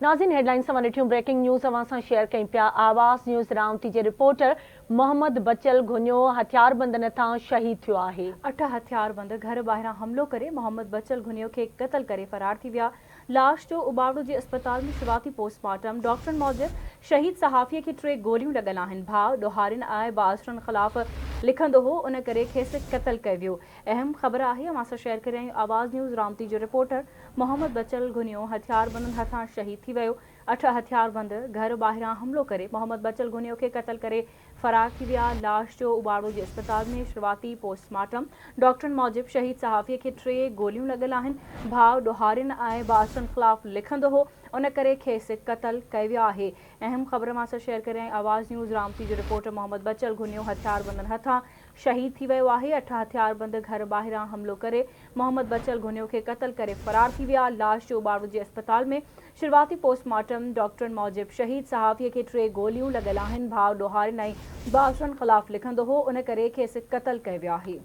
नाज़रीन हेडलाइंस सां ॾिठियूं ब्रेकिंग न्यूज़ अवां सां शेयर कई पिया। आवाज़ न्यूज़ रावंती जे रिपोर्टर मोहम्मद बचल घुनियो हथियारबंदनि तां शहीद थियो आहे। 8 हथियारबंद घर ॿाहिरां हमलो करे मोहम्मद बचल घुनियो खे क़त्ल करे फरार थी विया। लाश जो उबावड़ो जे अस्पताल में शुरुआती पोस्टमार्टम। डॉक्टरनि मूजिब शहीद सहाफ़ीअ खे 3 गोलियूं लॻल आहिनि। भाउ ॾोहारियुनि ऐं बासरनि ख़िलाफ़ लिखंदो हो, उन करे खेसि क़त्ल कयो वियो। अहम ख़बर आहे अवां सां शेयर करे आवाज़ न्यूज़ रावंती जो रिपोर्टर मोहम्मद बचल घुनियो हथियारबंदनि हथां शहीद थी वियो। 8 हथियारबंद घर ॿाहिरां हमलो करे मोहम्मद बचल घुनियो खे क़त्ल करे फरार थी विया। लाश जो उबावड़ो जे अस्पताल में शुरुआती पोस्टमार्टम। डॉक्टरनि मूजिब शहीद सहाफ़ीअ खे 3 गोलियूं लॻल आहिनि। भाउ ॾोहारियुनि ऐं बासरनि ख़िलाफ़ लिखंदो हो, उन करे खेसि क़त्ल कयो वियो आहे। अहम ख़बर मां सां शेयर करे आवाज़ न्यूज़ रावंती जो रिपोर्टर मोहम्मद बचल घुनियो हथियारबंदनि हथां शहीद थी वियो आहे। 8 हथियारबंद घर ॿाहिरां हमलो करे मोहम्मद बचल घुनियो खे क़त्ल करे फरार थी विया। लाश जो उबावड़ो जे अस्पताल में शुरुआती पोस्टमार्टम। डॉक्टरनि मूजिब शहीद सहाफ़ीअ खे 3 गोलियूं लॻल आहिनि। भाउ ॾोहारियुनि ऐं बासरनि ख़िलाफ़ लिखंदो हो, उन करे खेसि क़त्ल कयो वियो आहे।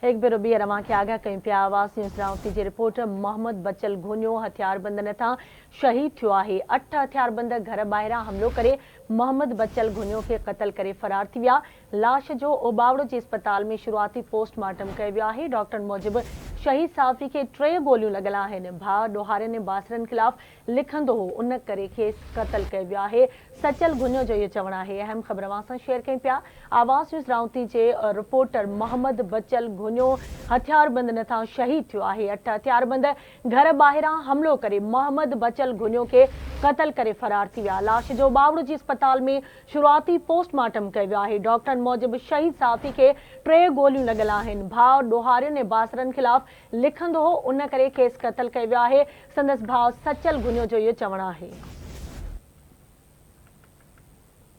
एक भेरो ॿीहर अवां खे आगाह कयूं पिया। आवाज़ न्यूज़ रावंती जे रिपोर्टर मोहम्मद बचल घुनियो हथियारबंदनि तां शहीद थियो आहे। 8 हथियारबंद घर ॿाहिरां हमलो करे मोहम्मद बचल घुनियो खे क़त्ल करे फरार थी विया। लाश जो उबावड़ो जे अस्पताल में शुरुआती पोस्टमार्टम कयो वियो आहे। डॉक्टरनि मूजिब शहीद सहाफ़ी खे 3 गोलियूं लॻल आहिनि। भाउ ॾोहारियुनि ऐं बासरनि ख़िलाफ़ लिखंदो हो, उन करे खेसि क़त्ल कयो वियो आहे। सचल घुनियो जो इहो चवणु आहे। अहम ख़बर अवां सां शेयर कयूं पिया। आवाज़ न्यूज़ रावंती जे रिपोर्टर मोहम्मद बचल घुनियो हथियारबंदनि तां शहीद थियो आहे। 8 हथियारबंद घर ॿाहिरां हमलो करे मोहम्मद बचल घुनियो खे क़त्ल करे फरार थी विया। लाश जो उबावड़ो जे अस्पताल में शुरुआती पोस्टमार्टम कयो वियो आहे। डॉक्टरनि मूजिब शहीद सहाफ़ी खे 3 गोलियूं लॻल आहिनि। भाउ ॾोहारियुनि ऐं बासरनि ख़िलाफ़ लिखंदो हो, उन करे खेसि क़त्ल कयो वियो आहे। संदसि भाउ सचल घुनियो जो इहो चवणु आहे।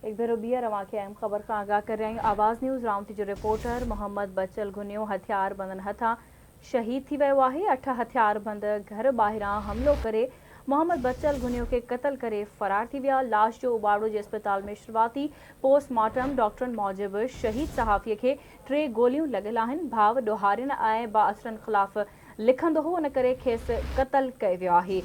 एक भेरो ॿीहर अवां खे अहम ख़बर खां आगाह करे रही आवाज़ न्यूज़ रावंती जो रिपोर्टर मोहम्मद बचल घुनियो हथियारबंदनि हथां शहीद थी वियो आहे। 8 हथियारबंद घर ॿाहिरां हमलो करे मोहम्मद बचल घुनियो खे क़त्ल करे फरार थी विया। लाश जो उबावड़ो जे अस्पताल में शुरुआती पोस्टमार्टम। डॉक्टरनि मूजिब शहीद सहाफ़ीअ खे 3 गोलियूं लॻल आहिनि। भाउ ॾोहारियुनि ऐं बासरनि ख़िलाफ़ लिखंदो हो, उन करे खेसि क़त्ल कयो वियो आहे।